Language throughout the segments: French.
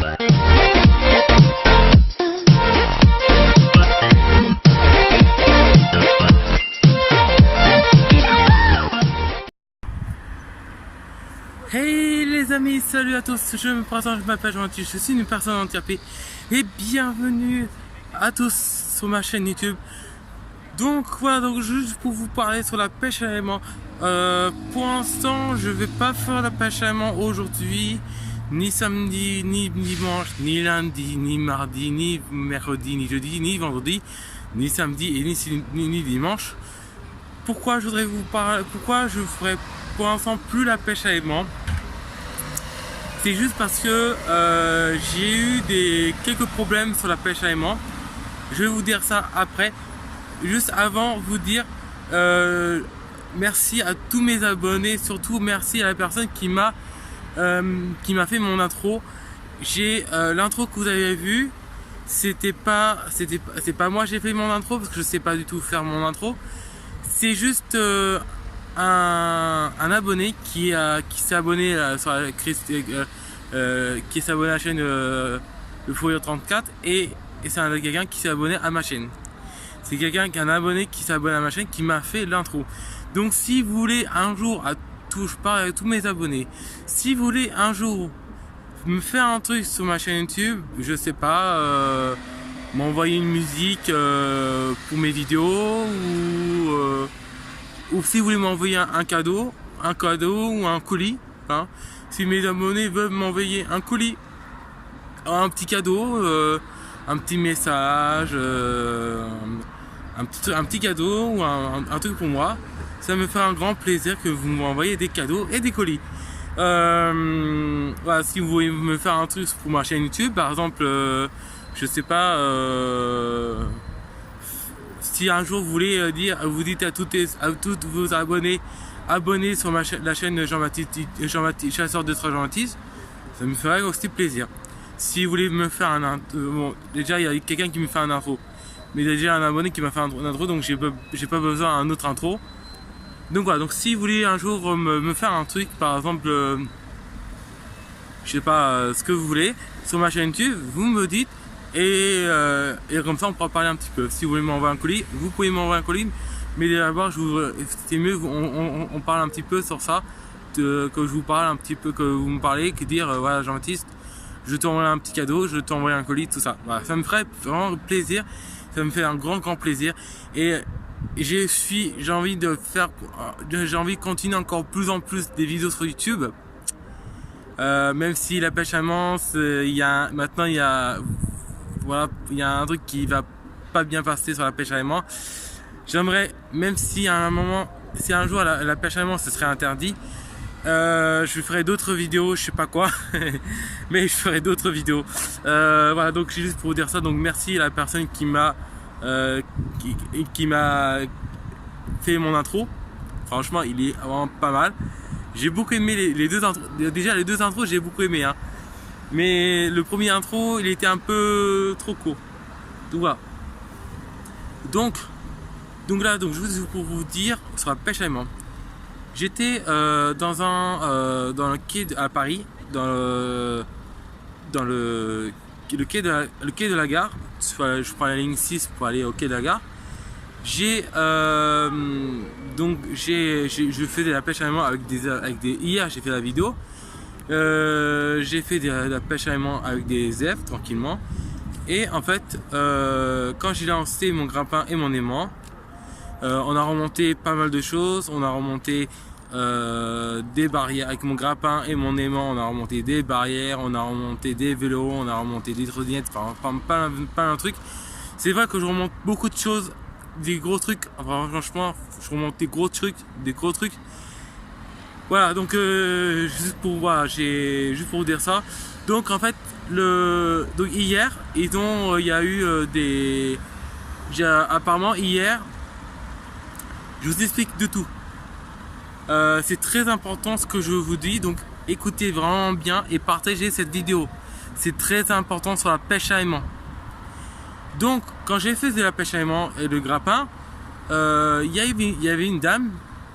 Hey les amis, salut à tous, je me présente, je m'appelle Jean-Baptiste, je suis une personne handicapée et bienvenue à tous sur ma chaîne YouTube. Donc voilà, donc juste pour vous parler sur la pêche à l'aimant. Pour l'instant, je vais pas faire la pêche à l'aimant aujourd'hui, ni samedi, ni dimanche, ni lundi, ni mardi, ni mercredi, ni jeudi, ni vendredi, ni samedi et ni dimanche. Pourquoi je voudrais vous parler, pourquoi je ferai pour l'instant plus la pêche à l'aimant? C'est juste parce que j'ai eu quelques problèmes sur la pêche à l'aimant. Je vais vous dire ça après. Juste avant, vous dire merci à tous mes abonnés, surtout merci à la personne qui m'a fait mon intro. J'ai l'intro que vous avez vu, c'est pas moi j'ai fait mon intro parce que je sais pas du tout faire mon intro. C'est juste un abonné qui s'est abonné sur la qui s'est abonné à la chaîne le Fourier 34 et c'est quelqu'un qui s'est abonné à ma chaîne. C'est un abonné qui s'est abonné à ma chaîne qui m'a fait l'intro. Donc si vous voulez un jour, je parle avec tous mes abonnés, si vous voulez un jour me faire un truc sur ma chaîne YouTube, je sais pas, m'envoyer une musique pour mes vidéos ou si vous voulez m'envoyer un cadeau ou un colis, hein. Si mes abonnés veulent m'envoyer un colis, un petit cadeau, un petit message, un petit cadeau ou un truc pour moi, ça me fait un grand plaisir que vous m'envoyez des cadeaux et des colis. Voilà, si vous voulez me faire un truc pour ma chaîne YouTube, par exemple, je sais pas, si un jour vous voulez vous dites à tous vos abonnés sur la chaîne Jean-Baptiste Chasseur de Trois Jean-Baptiste, ça me ferait aussi plaisir. Si vous voulez me faire bon, déjà il y a quelqu'un qui me fait un intro, mais déjà un abonné qui m'a fait un intro, donc j'ai pas besoin d'un autre intro. Donc voilà, donc si vous voulez un jour me faire un truc, par exemple, je sais pas, ce que vous voulez, sur ma chaîne YouTube, vous me dites, et comme ça on pourra parler un petit peu. Si vous voulez m'envoyer un colis, vous pouvez m'envoyer un colis, mais d'abord c'est mieux on parle un petit peu sur ça, que je vous parle un petit peu, que vous me parlez, que dire voilà Jean-Baptiste, je t'envoie un petit cadeau, je t'envoie un colis, tout ça. Voilà, ça me ferait vraiment plaisir, ça me fait un grand plaisir et j'ai envie de continuer encore plus en plus des vidéos sur YouTube. Même si la pêche à l'aimant, maintenant il y a un truc qui va pas bien passer sur la pêche à l'aimant. J'aimerais, même si à si un jour la pêche à l'aimant ce serait interdit, je ferai d'autres vidéos, je sais pas quoi, mais je ferai d'autres vidéos. Voilà, donc juste pour vous dire ça, donc merci à la personne qui m'a fait mon intro. Franchement, il est vraiment pas mal. J'ai beaucoup aimé les deux intros. Déjà les deux intros, j'ai beaucoup aimé, hein. Mais le premier intro, il était un peu trop court. Donc voilà. Donc juste pour vous dire sur la pêche à l'aimant. J'étais dans le quai à Paris, dans le quai de la gare. Je prends la ligne 6 pour aller au quai de la gare. Je faisais de la pêche à l'aimant avec des. Hier j'ai fait la vidéo. J'ai fait de la pêche à l'aimant avec des F tranquillement. Et en fait, quand j'ai lancé mon grappin et mon aimant, on a remonté pas mal de choses. On a remonté des barrières avec mon grappin et mon aimant. On a remonté des barrières, on a remonté des vélos, on a remonté des trottinettes, enfin pas un truc. C'est vrai que je remonte beaucoup de choses, des gros trucs. Enfin, franchement, je remonte des gros trucs. Voilà, donc juste pour vous dire ça. Donc en fait, donc hier, il y a eu apparemment hier, je vous explique de tout. C'est très important ce que je vous dis, donc écoutez vraiment bien et partagez cette vidéo. C'est très important sur la pêche à l'aimant. Donc quand j'ai fait de la pêche à l'aimant et le grappin, il y avait une dame,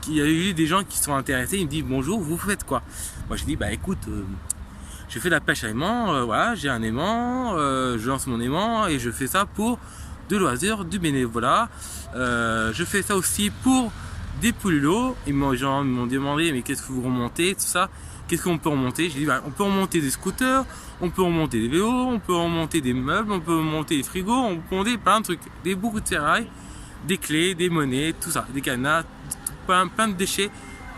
il y a eu des gens qui sont intéressés, ils me disent bonjour, vous faites quoi? Moi je dis bah écoute, je fais de la pêche à aimant, voilà, j'ai un aimant, je lance mon aimant et je fais ça pour de loisirs, du bénévolat. Je fais ça aussi pour des poulilots. Ils m'ont demandé mais qu'est-ce que vous remontez, tout ça, qu'est-ce qu'on peut remonter. J'ai dit on peut remonter des scooters, on peut remonter des vélos, on peut remonter des meubles, on peut remonter des frigos, on peut remonter plein de trucs, beaucoup de ferrailles, des clés, des monnaies, tout ça, des cadenas, plein de déchets,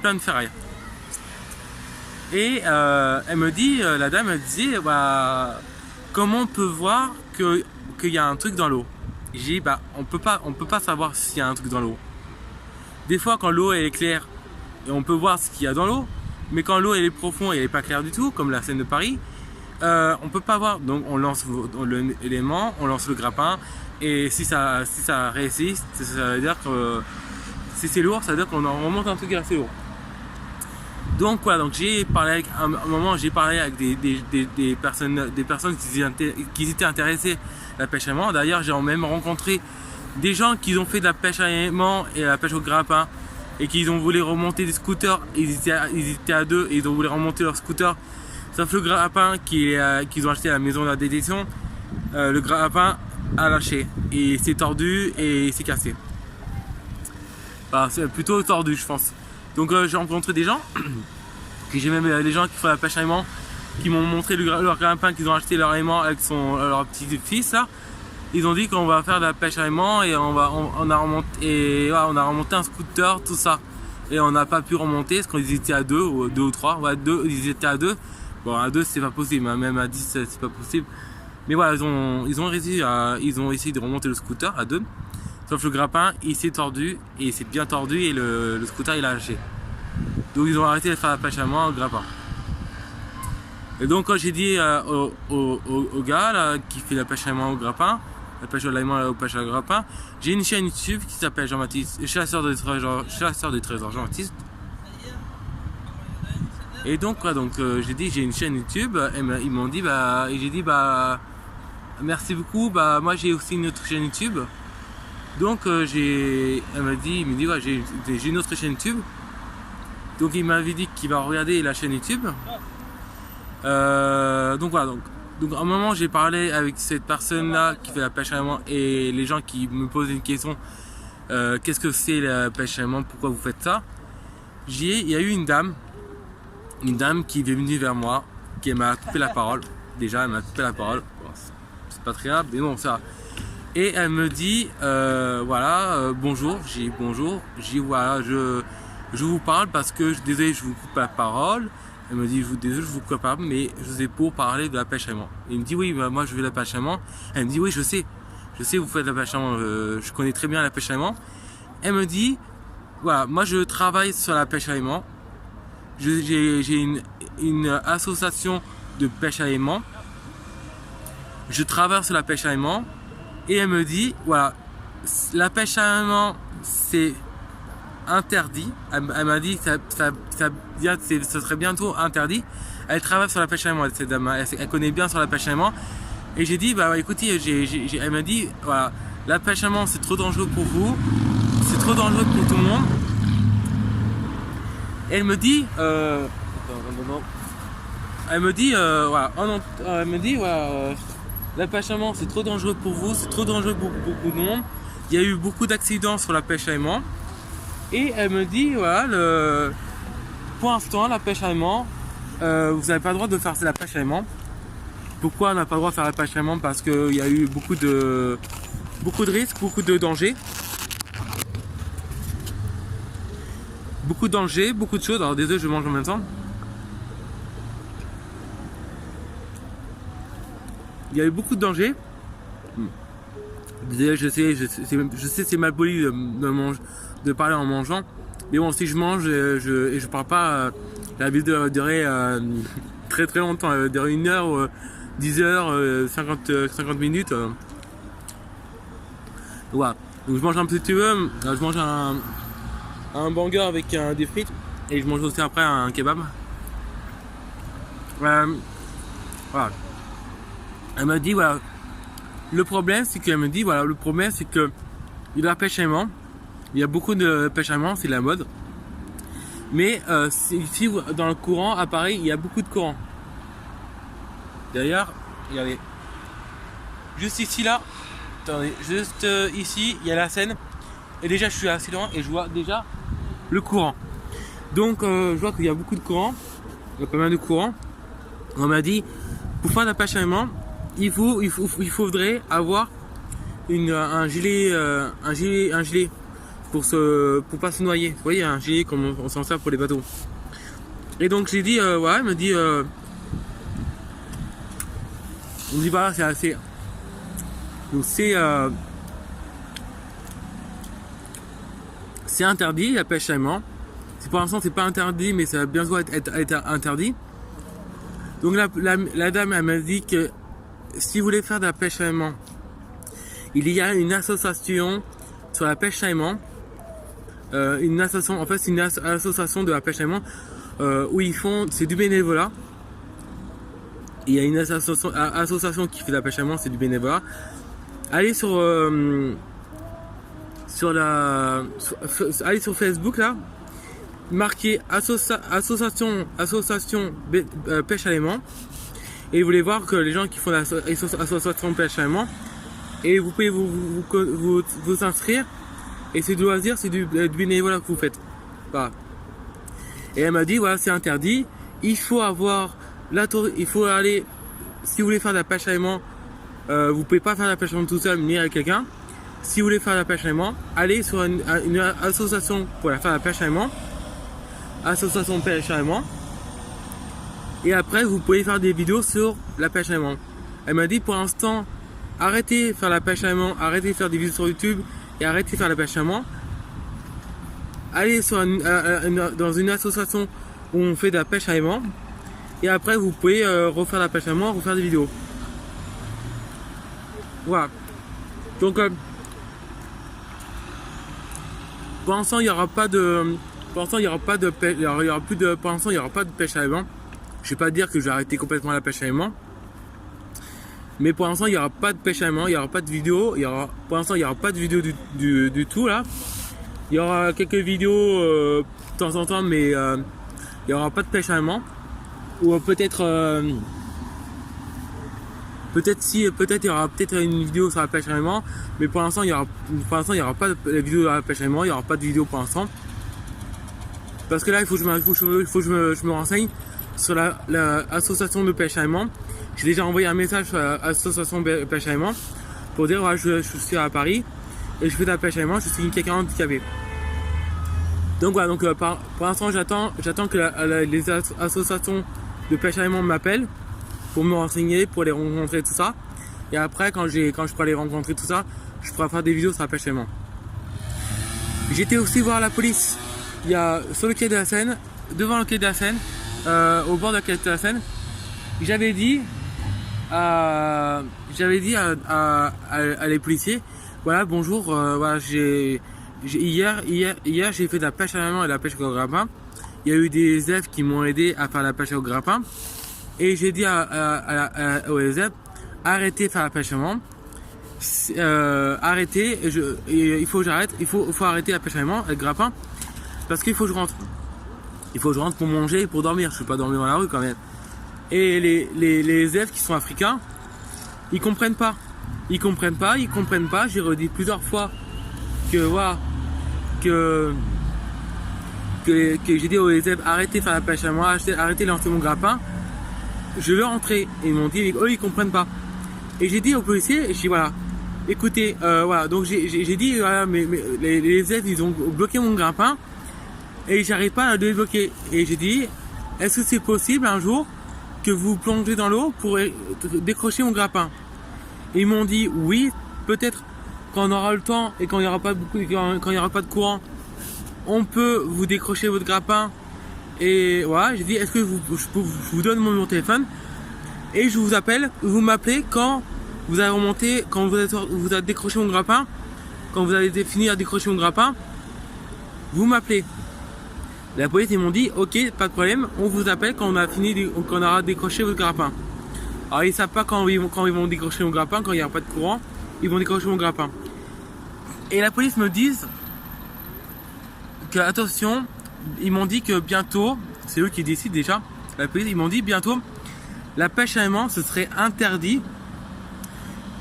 plein de ferrailles. Et elle me dit, la dame elle disait comment on peut voir qu'il y a un truc dans l'eau. J'ai dit on peut pas savoir s'il y a un truc dans l'eau. Des fois quand l'eau elle est claire et on peut voir ce qu'il y a dans l'eau, mais quand l'eau elle est profonde et elle est pas claire du tout, comme la Seine de Paris, on peut pas voir. Donc on lance l'élément, on lance le grappin et si ça résiste, ça veut dire que si c'est lourd, ça veut dire qu'on en remonte un truc assez lourd. Donc voilà, donc j'ai parlé avec un moment, j'ai parlé avec des personnes qui étaient intéressées à la pêche à aimant. D'ailleurs, j'ai même rencontré des gens qui ont fait de la pêche à aimant et la pêche au grappin et qui ont voulu remonter des scooters. Ils étaient à deux et ils ont voulu remonter leur scooter. Sauf le grappin qu'ils ont acheté à la maison de la détection, le grappin a lâché et s'est tordu et s'est cassé. C'est plutôt tordu, je pense. Donc j'ai rencontré des gens, j'ai même des gens qui font la pêche à aimant, qui m'ont montré leur grappin qu'ils ont acheté leur aimant avec leur petit-fils là. Ils ont dit qu'on va faire de la pêche à aimant et on a remonté un scooter, tout ça. Et on n'a pas pu remonter parce qu'ils étaient à deux ou trois. Ouais, ils étaient à deux. Bon, à deux c'est pas possible, hein. Même à 10 c'est pas possible. Mais voilà, ils ont essayé de remonter le scooter à deux. Sauf le grappin, il s'est tordu et il s'est bien tordu et le scooter il a lâché. Donc ils ont arrêté de faire la pêche à aimant au grappin. Et donc quand j'ai dit au gars là, qui fait la pêche à aimant au grappin, la pêche à l'aimant au pêche à grappin, j'ai une chaîne YouTube qui s'appelle Jean-Baptiste, chasseur de trésors Jean-Baptiste. Et donc quoi, j'ai dit j'ai une chaîne YouTube et ils m'ont dit et j'ai dit merci beaucoup, moi j'ai aussi une autre chaîne YouTube. Donc il me dit ouais, j'ai une autre chaîne YouTube. Donc il m'avait dit qu'il va regarder la chaîne YouTube. Donc voilà, donc à un moment j'ai parlé avec cette personne là qui fait la pêche à aimant et les gens qui me posaient une question, qu'est-ce que c'est la pêche à aimant, pourquoi vous faites ça. Il y a eu une dame qui est venue vers moi, qui m'a coupé la parole. Déjà elle m'a coupé la parole, bon, c'est pas très grave, mais bon ça. Et elle me dit bonjour. J'ai dit bonjour. J'ai dit voilà, je vous parle parce que désolé, je vous coupe la parole. Elle me dit désolé, je vous coupe la parole, mais je vous ai pour parler de la pêche à aimant. Il me dit oui, moi je fais la pêche à aimant. Elle me dit oui, je sais vous faites la pêche à aimant, je connais très bien la pêche à aimant. Elle me dit voilà, moi je travaille sur la pêche à aimant. J'ai une association de pêche à aimant. Je travaille sur la pêche à aimant. Et elle me dit, voilà, la pêche à aimant, c'est interdit. Elle m'a dit que ça serait bientôt interdit. Elle travaille sur la pêche à aimant, cette dame, elle connaît bien sur la pêche à aimant. Et j'ai dit, écoutez, elle m'a dit, voilà, la pêche à aimant, c'est trop dangereux pour vous, c'est trop dangereux pour tout le monde. Et elle me dit, la pêche à aimant c'est trop dangereux pour vous, c'est trop dangereux pour beaucoup de monde. Il y a eu beaucoup d'accidents sur la pêche à aimant. Et elle me dit pour l'instant la pêche à aimant, vous n'avez pas le droit de faire la pêche à aimant. Pourquoi on n'a pas le droit de faire la pêche à aimant? Parce qu'il y a eu beaucoup de risques, beaucoup de dangers. Beaucoup de dangers, beaucoup de choses. Alors désolé, je mange en même temps. Il y a eu beaucoup de dangers. Désolé, je sais c'est mal poli de parler en mangeant. Mais bon, si je mange et je parle pas, la vidéo va durer très très longtemps. Elle va durer 1 heure, 10 heures, 50 minutes. Voilà. Donc je mange un petit peu. Je mange un banger avec des frites. Et je mange aussi après un kebab. Voilà. Elle m'a dit voilà, le problème c'est que la pêche à aimant, il y a beaucoup de pêche à aimant, c'est la mode. Mais ici dans le courant à Paris, il y a beaucoup de courant. D'ailleurs, regardez. Juste ici là, attendez, juste ici, il y a la Seine. Et déjà je suis assez loin et je vois déjà le courant. Donc je vois qu'il y a beaucoup de courant. Il y a pas mal de courant. On m'a dit, pour faire de la pêche à l'aimant, il faudrait avoir un gilet pour pas se noyer. Vous voyez, un gilet comme on s'en sert pour les bateaux. Et donc j'ai dit, ouais, il me dit, on me dit voilà, c'est assez. Donc c'est interdit la pêche à l'aimant. Pour l'instant c'est pas interdit, mais ça va bientôt être interdit. Donc la dame elle m'a dit que si vous voulez faire de la pêche à l'aimant, il y a une association sur la pêche à l'aimant. Une association, en fait c'est une association de la pêche à l'aimant où ils font, c'est du bénévolat. Il y a une association qui fait de la pêche à l'aimant, c'est du bénévolat. Allez allez sur Facebook là, marquez association pêche à l'aimant et vous allez voir que les gens qui font l'association pêche à l'aimant, et vous pouvez vous inscrire, et c'est du loisir, c'est du bénévolat que vous faites. Voilà. Et elle m'a dit voilà, c'est interdit, il faut aller, si vous voulez faire de la pêche à l'aimant, vous pouvez pas faire de la pêche à l'aimant tout seul, mais avec quelqu'un. Si vous voulez faire de la pêche à l'aimant, allez sur une association pour faire de la pêche à l'aimant, association pêche à l'aimant, et après vous pouvez faire des vidéos sur la pêche à l'aimant. Elle m'a dit pour l'instant, arrêtez de faire la pêche à l'aimant, arrêtez de faire des vidéos sur YouTube et arrêtez de faire la pêche à l'aimant. Allez dans une association où on fait de la pêche à l'aimant, et après vous pouvez refaire la pêche à l'aimant, refaire des vidéos. Voilà. Donc pour l'instant il n'y aura pas de pêche à l'aimant. Je vais pas dire que je vais arrêter complètement la pêche à l'aimant, mais pour l'instant il n'y aura pas de pêche à l'aimant, il n'y aura pas de vidéo, pour l'instant il n'y aura pas de vidéo du tout là. Il y aura quelques vidéos de temps en temps, mais il n'y aura pas de pêche à l'aimant. Ou peut-être il y aura peut-être une vidéo sur la pêche à l'aimant, mais pour l'instant il y aura pas de vidéo sur la pêche à l'aimant, il y aura pas de vidéo pour l'instant. Parce que là il faut que je me renseigne sur l'association de pêche à l'aimant. J'ai déjà envoyé un message sur l'association de pêche à l'aimant pour dire ouais, je suis à Paris et je fais de la pêche à l'aimant, je suis quelqu'un handicapé. Donc voilà, donc pour l'instant j'attends que les associations de pêche à l'aimant m'appellent pour me renseigner, pour les rencontrer, tout ça. Et après quand je pourrai les rencontrer, tout ça, je pourrai faire des vidéos sur la pêche à l'aimant. J'étais aussi voir la police. Il y a sur le quai de la Seine, devant le quai de la Seine, au bord de la quai de la Seine, j'avais dit à les policiers, voilà, bonjour, voilà, hier j'ai fait de la pêche à l'aimant et de la pêche au grappin. Il y a eu des élèves qui m'ont aidé à faire la pêche au grappin, et j'ai dit aux élèves, arrêtez de faire la pêche à l'aimant, arrêtez, il faut arrêter la pêche à l'aimant, le grappin, parce qu'il faut que je rentre. Il faut que je rentre pour manger et pour dormir. Je ne peux pas dormir dans la rue quand même. Et les élèves qui sont africains, ils comprennent pas. Ils comprennent pas. J'ai redit plusieurs fois que voilà, que j'ai dit aux élèves, arrêtez de faire la pêche à moi, arrêtez de lancer mon grappin. Je veux rentrer. Et ils m'ont dit, eux ils comprennent pas. Et j'ai dit aux policiers, je dis voilà, écoutez, voilà, donc j'ai dit voilà, mais les élèves ils ont bloqué mon grappin et j'arrive pas à le débloquer. Et j'ai dit, est-ce que c'est possible un jour que vous plongez dans l'eau pour décrocher mon grappin? Et ils m'ont dit oui, peut-être quand on aura le temps et quand il n'y aura pas de courant, on peut vous décrocher votre grappin. Et voilà, j'ai dit, est-ce que je vous donne mon numéro de téléphone et je vous appelle, vous m'appelez quand vous avez remonté, quand vous avez décroché mon grappin, quand vous avez fini à décrocher mon grappin, vous m'appelez. La police ils m'ont dit ok, pas de problème, on vous appelle quand on aura décroché votre grappin. Alors ils savent pas quand ils vont décrocher mon grappin, quand il n'y a pas de courant, ils vont décrocher mon grappin. Et la police me dit que attention, ils m'ont dit que bientôt, c'est eux qui décident déjà, la police ils m'ont dit bientôt la pêche à aimant, ce serait interdit.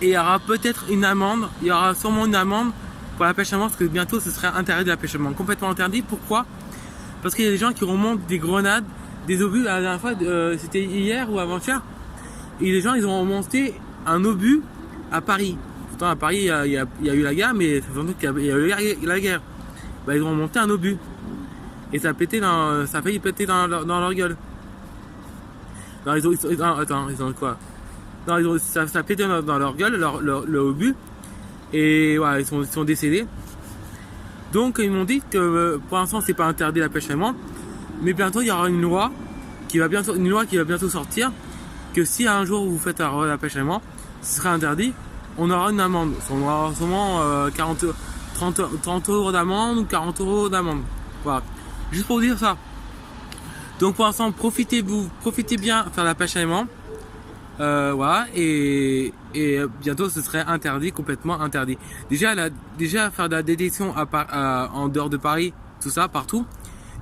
Et il y aura peut-être une amende, il y aura sûrement une amende pour la pêche à aimant, parce que bientôt ce serait interdit la pêche à aimant. Complètement interdit. Pourquoi? Parce qu'il y a des gens qui remontent des grenades, des obus. La dernière fois, c'était hier ou avant-hier. Et les gens, ils ont remonté un obus à Paris. Pourtant, à Paris, il y a eu la guerre, mais ça fait longtemps qu'il y a eu la guerre. Bah, ils ont remonté un obus. Et ça a failli péter dans leur gueule. Non, ils ont quoi? Non, ça a pété dans leur gueule, le obus. Et voilà, ils sont décédés. Donc, ils m'ont dit que pour l'instant, c'est pas interdit la pêche à aimant. Mais bientôt, il y aura une loi qui va bientôt sortir. Que si un jour vous faites la pêche à aimant, ce sera interdit. On aura une amende. On aura sûrement 30 euros d'amende ou 40 euros d'amende. Voilà. Juste pour vous dire ça. Donc pour l'instant, profitez bien faire la pêche à aimant. Voilà. Et bientôt, ce serait interdit, complètement interdit. Déjà faire de la détection en dehors de Paris, tout ça, partout.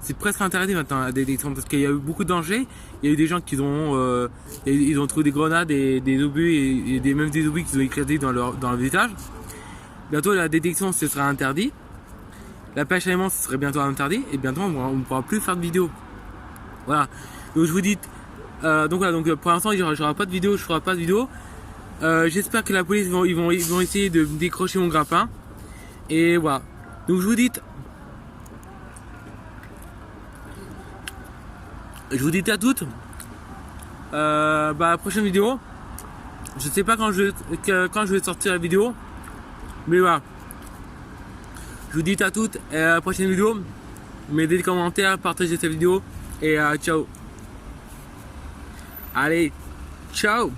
C'est presque interdit maintenant la détection parce qu'il y a eu beaucoup de dangers. Il y a eu des gens qui ils ont trouvé des grenades et des obus et même des obus qui ont éclaté dans le visage. Bientôt la détection ce sera interdit. La pêche à aimant ce serait bientôt interdit et bientôt on ne pourra plus faire de vidéos. Voilà. Donc je vous dis donc pour l'instant j'aurai pas de vidéo, je ferai pas de vidéo. J'espère que la police ils vont essayer de décrocher mon grappin. Et voilà. Donc je vous dis à toutes, la prochaine vidéo, je sais pas quand je vais sortir la vidéo, mais voilà. Je vous dis à toutes et à la prochaine vidéo. Mettez des commentaires, partagez cette vidéo et ciao. Allez, ciao.